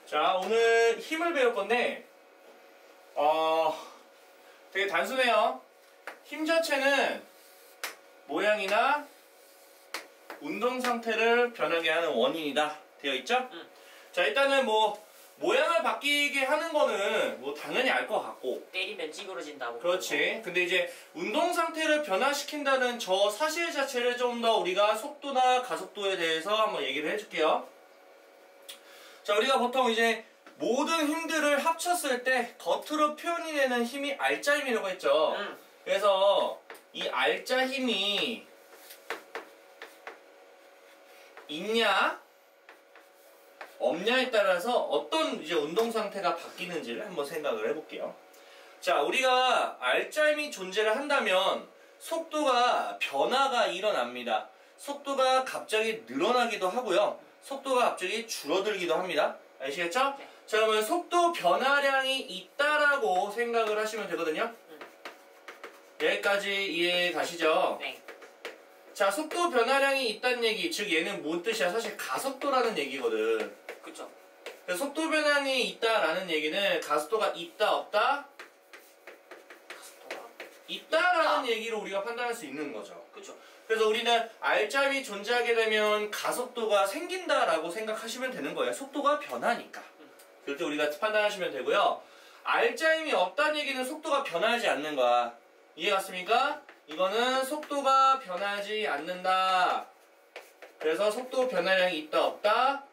자, 오늘 힘을 배울 건데 되게 단순해요. 힘 자체는 모양이나 운동 상태를 변하게 하는 원인이다 되어 있죠? 자, 일단은 모양을 바뀌게 하는 거는 당연히 알 것 같고, 때리면 찌그러진다고. 그렇지. 근데 이제 운동 상태를 변화시킨다는 저 사실 자체를 좀 더 우리가 속도나 가속도에 대해서 한번 얘기를 해줄게요. 자, 우리가 보통 이제 모든 힘들을 합쳤을 때 겉으로 표현이 되는 힘이 알짜 힘이라고 했죠. 그래서 이 알짜 힘이 있냐 없냐에 따라서 어떤 이제 운동 상태가 바뀌는지를 한번 생각을 해볼게요. 자, 우리가 알짜 힘이 존재를 한다면 속도가 변화가 일어납니다. 속도가 갑자기 늘어나기도 하고요. 속도가 갑자기 줄어들기도 합니다. 아시겠죠? 네. 자, 그러면 속도 변화량이 있다라고 생각을 하시면 되거든요. 여기까지 이해 가시죠? 네. 자, 속도 변화량이 있다는 얘기, 즉 얘는 뭔 뜻이야? 사실 가속도라는 얘기거든. 그쵸. 그래서 속도 변화량이 있다라는 얘기는 가속도가 있다 없다? 가속도가 있다라는 얘기로 우리가 판단할 수 있는 거죠. 그쵸. 그래서 우리는 알짜임이 존재하게 되면 가속도가 생긴다라고 생각하시면 되는 거예요. 속도가 변하니까. 그럴 때 우리가 판단하시면 되고요. 알짜임이 없다는 얘기는 속도가 변하지 않는 거야. 이해 갔습니까? 이거는 속도가 변하지 않는다. 그래서 속도 변화량이 있다 없다?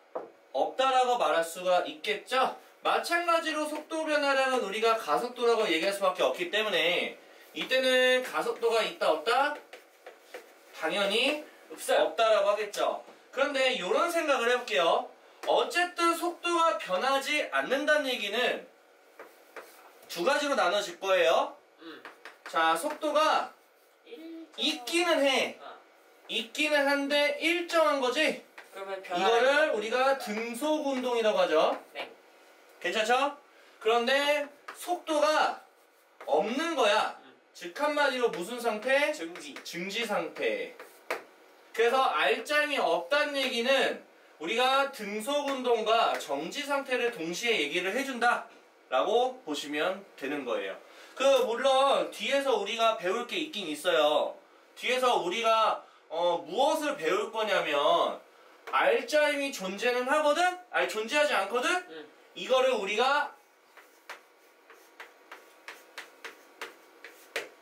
없다라고 말할 수가 있겠죠? 마찬가지로 속도 변화량은 우리가 가속도라고 얘기할 수밖에 없기 때문에 이때는 가속도가 있다 없다? 당연히 없어요. 없다라고 하겠죠. 그런데 이런 생각을 해볼게요. 어쨌든 속도가 변하지 않는다는 얘기는 두 가지로 나눠질 거예요. 자, 속도가 있기는 해. 있기는 한데 일정한 거지? 그러면 이거를 우리가 등속 운동이라고 하죠. 네. 괜찮죠? 그런데 속도가 없는 거야. 즉 한마디로 무슨 상태? 증지 상태. 그래서 알짜임이 없다는 얘기는 우리가 등속 운동과 정지 상태를 동시에 얘기를 해준다 라고 보시면 되는 거예요. 물론 뒤에서 우리가 배울 게 있긴 있어요. 뒤에서 우리가 무엇을 배울 거냐면 알짜임이 존재는 하거든? 아니 존재하지 않거든? 이거를 우리가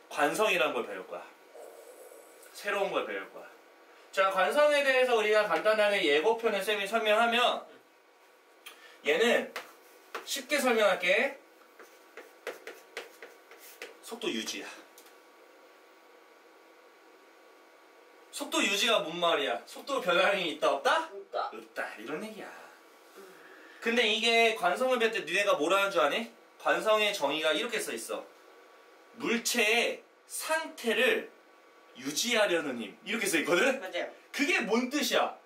관성이라는 걸 배울 거야. 새로운 걸 배울 거야. 자, 관성에 대해서 우리가 간단하게 예고편을 쌤이 설명하면 얘는 쉽게 설명할게. 속도 유지야. 속도 유지가 뭔 말이야? 속도 변화량이 있다 없다? 없다. 없다. 이런 얘기야. 근데 이게 관성을 배울 때 니네가 뭐라는 줄 아니? 관성의 정의가 이렇게 써 있어. 물체의 상태를 유지하려는 힘. 이렇게 써 있거든? 맞아요. 그게 뭔 뜻이야?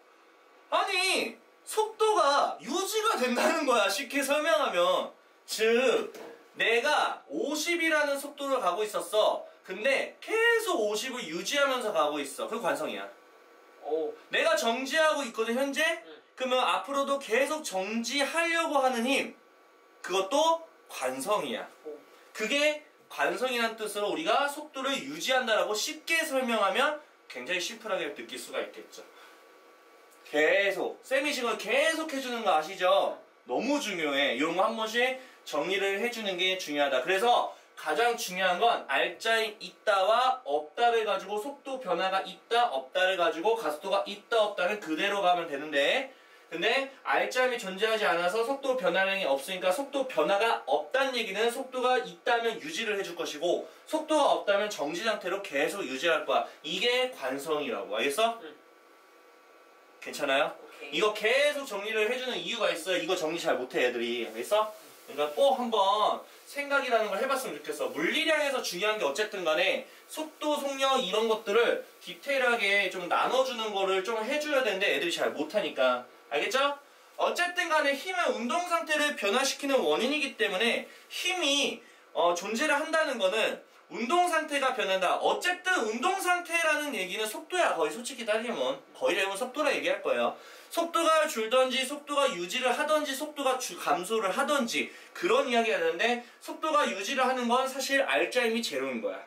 아니, 속도가 유지가 된다는 거야. 쉽게 설명하면. 즉, 내가 50이라는 속도를 가고 있었어. 근데 계속 50을 유지하면서 가고 있어. 그게 관성이야. 오. 내가 정지하고 있거든, 현재? 그러면 앞으로도 계속 정지하려고 하는 힘. 그것도 관성이야. 오. 그게 관성이라는 뜻으로 우리가 속도를 유지한다라고 쉽게 설명하면 굉장히 심플하게 느낄 수가 있겠죠. 계속 쌤이 지금 계속 해주는 거 아시죠? 너무 중요해. 이런 거 한 번씩 정리를 해주는 게 중요하다. 그래서 가장 중요한 건 알짜임 있다와 없다를 가지고 속도 변화가 있다 없다를 가지고 가속도가 있다 없다는 그대로 가면 되는데, 근데 알짜임이 존재하지 않아서 속도 변화량이 없으니까 속도 변화가 없다는 얘기는 속도가 있다면 유지를 해줄 것이고 속도가 없다면 정지 상태로 계속 유지할 거야. 이게 관성이라고. 알겠어? 괜찮아요? 오케이. 이거 계속 정리를 해주는 이유가 있어요. 이거 정리 잘 못해 애들이. 알겠어? 그러니까 꼭 한번 생각이라는 걸 해봤으면 좋겠어. 물리량에서 중요한 게 어쨌든 간에 속도, 속력 이런 것들을 디테일하게 좀 나눠주는 거를 좀 해줘야 되는데 애들이 잘 못하니까. 알겠죠? 어쨌든 간에 힘은 운동 상태를 변화시키는 원인이기 때문에 힘이 존재를 한다는 거는 운동 상태가 변한다. 어쨌든 운동 상태라는 얘기는 속도야. 거의 솔직히 따지면 거의 대부분 속도라 얘기할 거예요. 속도가 줄던지 속도가 유지를 하던지 속도가 감소를 하던지 그런 이야기가 되는데 속도가 유지를 하는 건 사실 알짜임이 제로인 거야.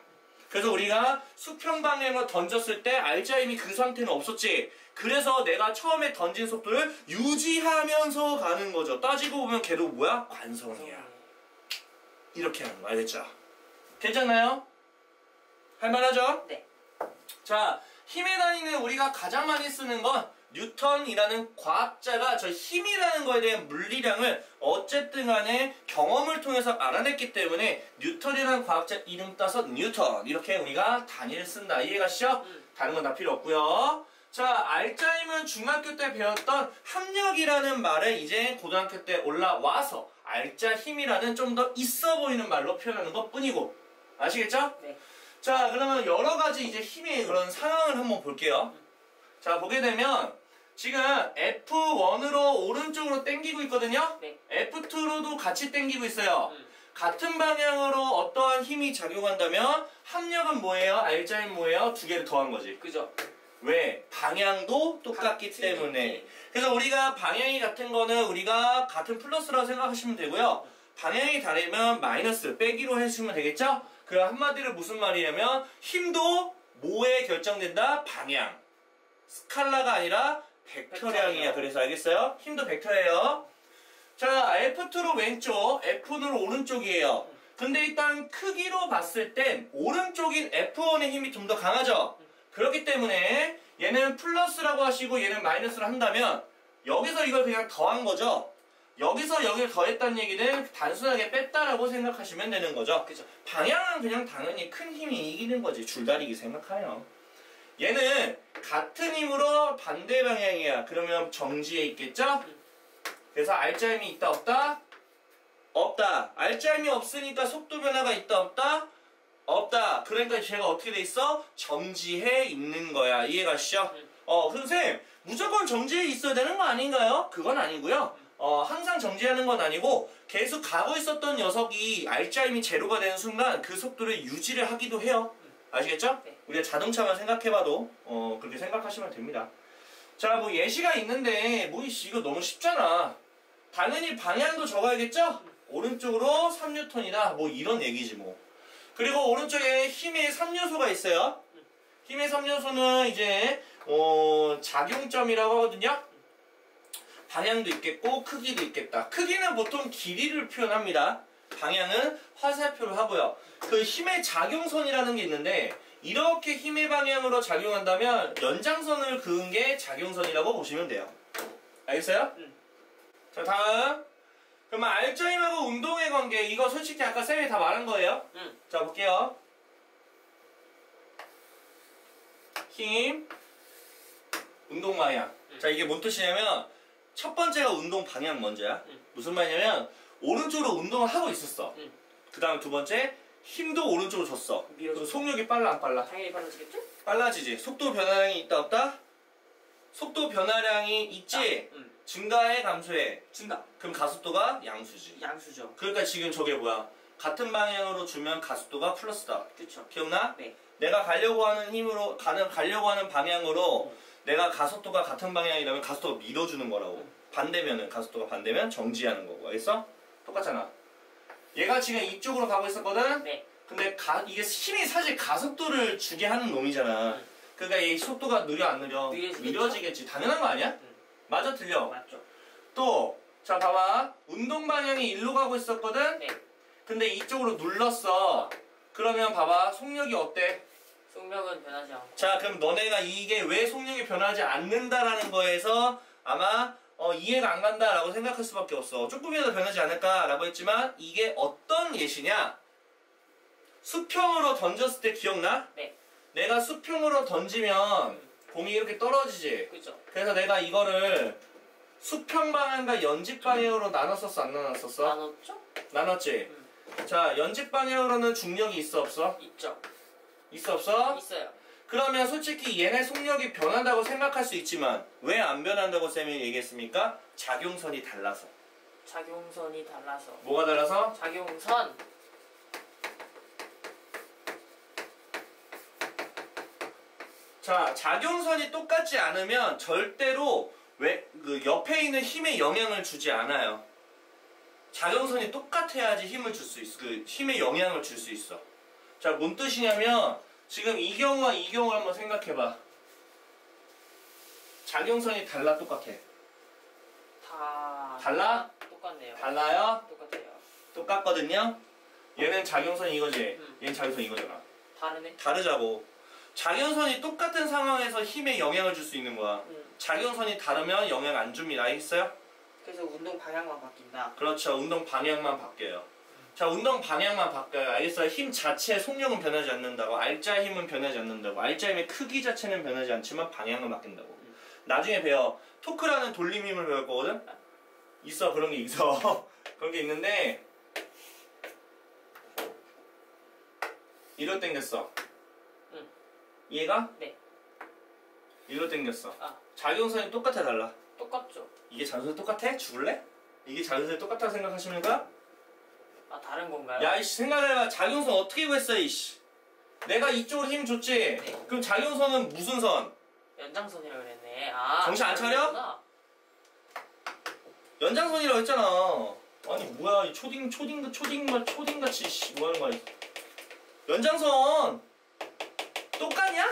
그래서 우리가 수평 방향으로 던졌을 때 알짜임이 그 상태는 없었지. 그래서 내가 처음에 던진 속도를 유지하면서 가는 거죠. 따지고 보면 걔도 뭐야? 관성이야. 이렇게 하는 거 알겠죠? 괜찮나요? 할만하죠? 네. 자, 힘의 단위는 우리가 가장 많이 쓰는 건 뉴턴이라는 과학자가 저 힘이라는 거에 대한 물리량을 어쨌든 간에 경험을 통해서 알아냈기 때문에 뉴턴이라는 과학자 이름 따서 뉴턴 이렇게 우리가 단위를 쓴다. 이해가시죠? 다른 건 다 필요 없고요. 자, 알짜임은 중학교 때 배웠던 합력이라는 말을 이제 고등학교 때 올라와서 알짜 힘이라는 좀 더 있어 보이는 말로 표현하는 것 뿐이고 아시겠죠? 네. 자, 그러면 여러 가지 이제 힘의 그런 상황을 한번 볼게요. 자, 보게 되면 지금 F1으로 오른쪽으로 당기고 있거든요. 네. F2로도 같이 당기고 있어요. 같은 방향으로 어떠한 힘이 작용한다면 합력은 뭐예요? 알짜임 뭐예요? 두 개를 더한 거지. 그죠? 왜? 방향도 똑같기 때문에. 그래서 우리가 방향이 같은 거는 우리가 같은 플러스라고 생각하시면 되고요. 방향이 다르면 마이너스, 빼기로 해주시면 되겠죠? 그 한마디로 무슨 말이냐면 힘도 뭐에 결정된다? 방향. 스칼라가 아니라 벡터량이야. 그래서 알겠어요? 힘도 벡터예요. 자, F2로 왼쪽, F1으로 오른쪽이에요. 근데 일단 크기로 봤을 땐 오른쪽인 F1의 힘이 좀 더 강하죠? 그렇기 때문에 얘는 플러스라고 하시고 얘는 마이너스를 한다면 여기서 이걸 그냥 더한 거죠. 여기서 여기를 더했다는 얘기는 단순하게 뺐다라고 생각하시면 되는 거죠. 그죠? 방향은 그냥 당연히 큰 힘이 이기는 거지. 줄다리기 생각하여. 얘는 같은 힘으로 반대 방향이야. 그러면 정지해 있겠죠? 그래서 알짜임이 있다 없다? 없다. 알짜임이 없으니까 속도 변화가 있다 없다? 없다. 그러니까 제가 어떻게 돼 있어? 정지해 있는 거야. 이해가시죠? 선생님 무조건 정지해 있어야 되는 거 아닌가요? 그건 아니고요. 항상 정지하는 건 아니고 계속 가고 있었던 녀석이 알짜임이 제로가 되는 순간 그 속도를 유지를 하기도 해요. 아시겠죠? 네. 우리가 자동차만 생각해봐도 그렇게 생각하시면 됩니다. 자, 뭐 예시가 있는데 뭐 이거 너무 쉽잖아. 당연히 방향도 적어야겠죠? 오른쪽으로 3N이다. 뭐 이런 얘기지 뭐. 그리고 오른쪽에 힘의 3요소가 있어요. 힘의 3요소는 이제 작용점이라고 하거든요. 방향도 있겠고 크기도 있겠다. 크기는 보통 길이를 표현합니다. 방향은 화살표를 하고요. 그 힘의 작용선이라는 게 있는데 이렇게 힘의 방향으로 작용한다면 연장선을 그은 게 작용선이라고 보시면 돼요. 알겠어요? 자, 다음. 그러면 알짜임하고 운동의 관계. 이거 솔직히 아까 쌤이 다 말한 거예요. 자, 볼게요. 힘, 운동 방향. 자, 이게 뭔 뜻이냐면 첫 번째가 운동 방향 먼저야. 무슨 말이냐면 오른쪽으로 운동을 하고 있었어. 그 다음에 두 번째 힘도 오른쪽으로 줬어. 그럼 속력이 빨라 안 빨라? 당연히 빨라지겠죠? 빨라지지. 속도 변화량이 있다 없다? 속도 변화량이 있지. 증가해 감소해? 준다. 그럼 가속도가 양수지. 양수죠. 그러니까 지금 저게 뭐야? 같은 방향으로 주면 가속도가 플러스다. 그쵸. 기억나? 네. 내가 가려고 하는 힘으로 가려고 하는 방향으로 내가 가속도가 같은 방향이라면 가속도가 밀어주는 거라고. 반대면은 가속도가 반대면 정지하는 거고. 알겠어? 똑같잖아. 얘가 지금 이쪽으로 가고 있었거든? 네. 근데 이게 힘이 사실 가속도를 주게 하는 놈이잖아. 그러니까 이 속도가 느려 안 느려? 느려지겠죠? 느려지겠지. 당연한 거 아니야? 맞아 틀려? 맞죠. 또, 자 봐봐. 운동 방향이 일로 가고 있었거든? 네. 근데 이쪽으로 눌렀어. 그러면 봐봐. 속력이 어때? 속력은 변하지 않고. 자, 그럼 너네가 이게 왜 속력이 변하지 않는다라는 거에서 아마 이해가 안 간다라고 생각할 수밖에 없어. 조금이라도 변하지 않을까라고 했지만 이게 어떤 예시냐? 수평으로 던졌을 때 기억나? 네. 내가 수평으로 던지면 공이 이렇게 떨어지지. 그죠. 그래서 내가 이거를 수평 방향과 연직 방향으로 나눴었어, 안 나눴었어? 나눴죠? 나눴지. 자, 연직 방향으로는 중력이 있어 없어? 있죠. 있어 없어? 있어요. 그러면 솔직히 얘네 속력이 변한다고 생각할 수 있지만 왜 안 변한다고 쌤이 얘기했습니까? 작용선이 달라서. 작용선이 달라서. 뭐가 달라서? 작용선. 자, 작용선이 똑같지 않으면 절대로 그 옆에 있는 힘에 영향을 주지 않아요. 작용선이 똑같아야지 힘을 줄 수 있어. 그 힘에 영향을 줄 수 있어. 자, 뭔 뜻이냐면 지금 이 경우와 이 경우를 한번 생각해봐. 작용선이 달라, 똑같아? 달라? 똑같네요. 달라요? 똑같아요. 똑같거든요? 얘는 작용선이 이거지? 얘는 작용선이 이거잖아. 다르네. 다르자고. 작용선이 똑같은 상황에서 힘에 영향을 줄 수 있는 거야. 작용선이 다르면 영향 안 줍니다. 알겠어요? 그래서 운동 방향만 바뀐다. 그렇죠. 운동 방향만 바뀌어요. 자, 운동 방향만 바뀌어요. 알겠어요? 힘 자체 속력은 변하지 않는다고. 알자 힘은 변하지 않는다고. 알자 힘의 크기 자체는 변하지 않지만 방향은 바뀐다고. 나중에 배워. 토크라는 돌림 힘을 배울 거거든? 있어. 그런 게 있어. 그런 게 있는데 이리로 당겼어. 이해가? 네. 이리로 당겼어. 아. 작용선이 똑같아, 달라? 똑같죠. 이게 작용선이 똑같아? 죽을래? 이게 작용선이 똑같다고 생각하시는 거야? 아, 다른 건가요? 야, 이씨, 생각해봐. 작용선 어떻게 구했어, 이씨. 내가 이쪽으로 힘 줬지? 네. 그럼 작용선은 무슨 선? 연장선이라고 그랬네. 아. 정신 안 차려? 그렇구나. 연장선이라고 했잖아. 아니, 뭐야, 이 초딩같이, 씨, 뭐 하는 거야. 연장선! 똑같냐?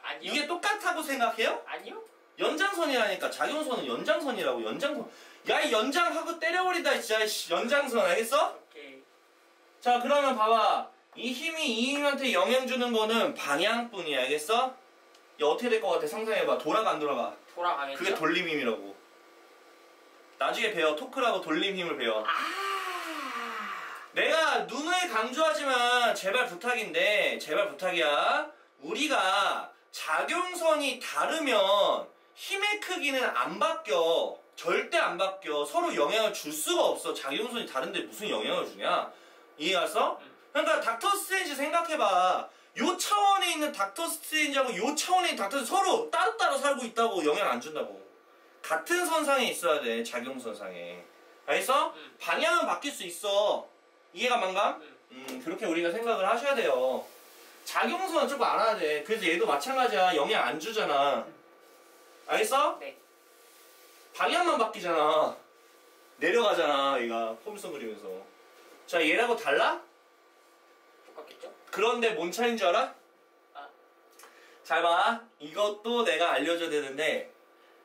아니요. 이게 똑같다고 생각해요? 아니요. 연장선이라니까. 작용선은 연장선이라고. 연장선. 야, 이 연장하고 때려버리다, 진짜. 이씨. 연장선, 알겠어? 오케이. 자, 그러면 봐봐. 이 힘이 이 힘한테 영향 주는 거는 방향뿐이야. 알겠어? 야, 어떻게 될 것 같아? 상상해봐. 돌아가, 안 돌아가? 돌아가겠죠? 그게 돌림 힘이라고. 나중에 배워. 토크라고 돌림 힘을 배워. 내가 누누이 강조하지만 제발 부탁인데, 제발 부탁이야. 우리가 작용선이 다르면 힘의 크기는 안 바뀌어. 절대 안 바뀌어. 서로 영향을 줄 수가 없어. 작용선이 다른데 무슨 영향을 주냐? 이해갔어? 그러니까 닥터 스트레인지 생각해봐. 요 차원에 있는 닥터 스트레인지하고 요 차원에 있는 닥터 스트레인지 서로 따로따로 살고 있다고 영향 안 준다고. 같은 선상에 있어야 돼. 작용선상에. 알겠어? 방향은 바뀔 수 있어. 이해가 만감? 그렇게 우리가 생각을 하셔야 돼요. 작용선은 조금 알아야 돼. 그래서 얘도 마찬가지야. 영향 안 주잖아. 알겠어? 네. 방향만 바뀌잖아. 내려가잖아. 얘가 폼선 그리면서. 자, 얘라고 달라? 똑같겠죠? 그런데 뭔 차이인 줄 알아? 아. 잘 봐. 이것도 내가 알려줘야 되는데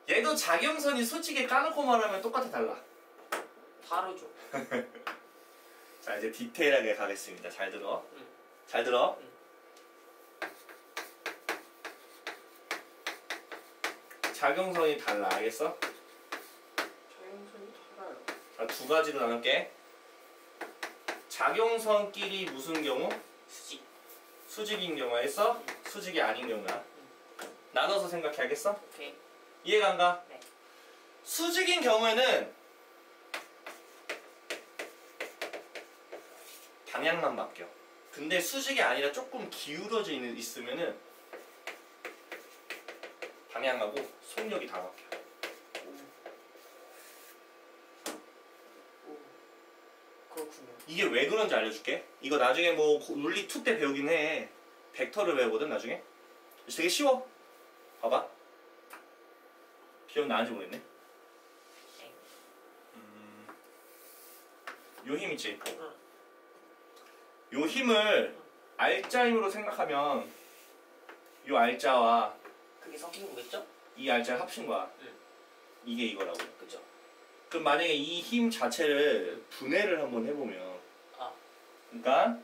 얘도 작용선이 솔직히 까놓고 말하면 똑같아, 달라. 다르죠. 자, 이제 디테일하게 가겠습니다. 잘 들어. 잘 들어. 작용선이 달라. 알겠어? 작용선이 달라요. 자, 두 가지로 나눌게. 작용선끼리 무슨 경우? 수직. 수직인 경우 알겠어? 수직이 아닌 경우야. 나눠서 생각해야겠어? 오케이. 이해가 안 가? 네. 수직인 경우에는 방향만 바뀌어. 근데 수직이 아니라 조금 기울어져 있으면은 방향하고 속력이 다 바뀌어. 그렇군요. 이게 왜 그런지 알려줄게. 이거 나중에 뭐 물리 2 때 배우긴 해. 벡터를 배우거든 나중에. 되게 쉬워. 봐봐. 기억나는지 모르겠네. 요 힘 있지? 요 힘을 알자 힘으로 생각하면 요 알자와 그게 섞인 거겠죠? 이 알자를 합친 거야. 응. 이게 이거라고. 그죠? 그럼 만약에 이 힘 자체를 분해를 한번 해보면 그러니까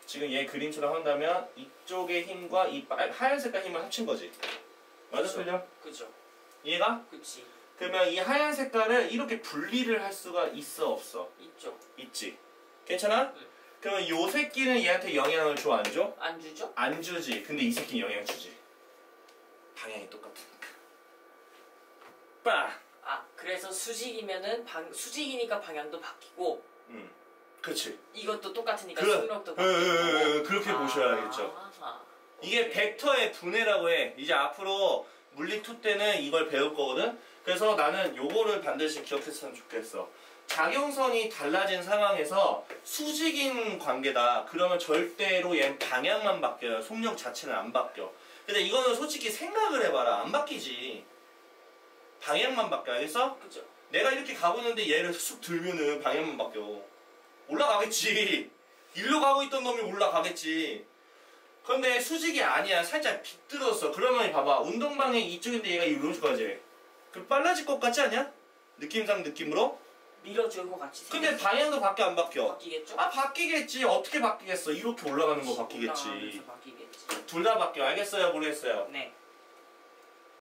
지금 얘 그림처럼 한다면 이쪽의 힘과 이 하얀 색깔 힘을 합친 거지. 맞아, 틀려? 그죠? 이해가? 그치. 그러면 이 하얀 색깔을 이렇게 분리를 할 수가 있어, 없어? 있죠. 있지. 괜찮아? 응. 그러면 요 새끼는 얘한테 영향을 줘, 안 줘? 안 주죠? 안 주지. 근데 이 새끼는 영향 주지. 방향이 똑같으니까. 빠! 아, 그래서 수직이면은 수직이니까 방향도 바뀌고 그렇지. 이것도 똑같으니까 그래. 속력도 바뀌고 그렇게 보셔야겠죠. 이게 벡터의 분해라고 해. 이제 앞으로 물리 2 때는 이걸 배울 거거든. 그래서 나는 요거를 반드시 기억했으면 좋겠어. 작용선이 달라진 상황에서 수직인 관계다. 그러면 절대로 얘는 방향만 바뀌어요. 속력 자체는 안 바뀌어. 근데 이거는 솔직히 생각을 해봐라. 안 바뀌지. 방향만 바뀌어. 알겠어? 그죠? 내가 이렇게 가고 있는데 얘를 쑥 들면은 방향만 바뀌어. 올라가겠지. 일로 가고 있던 놈이 올라가겠지. 근데 수직이 아니야. 살짝 비틀었어. 그러면 봐봐. 운동 방향이 이쪽인데 얘가 이럴 거지. 그 빨라질 것 같지 않냐? 느낌으로? 밀어줄 것 같이 근데 방향도 바뀌어 안 바뀌어? 바뀌겠죠? 아 바뀌겠지. 어떻게 바뀌겠어? 이렇게 올라가는 거 바뀌겠지. 올라가면서 바뀌겠지. 둘 다 바뀌어. 알겠어요? 모르겠어요? 네.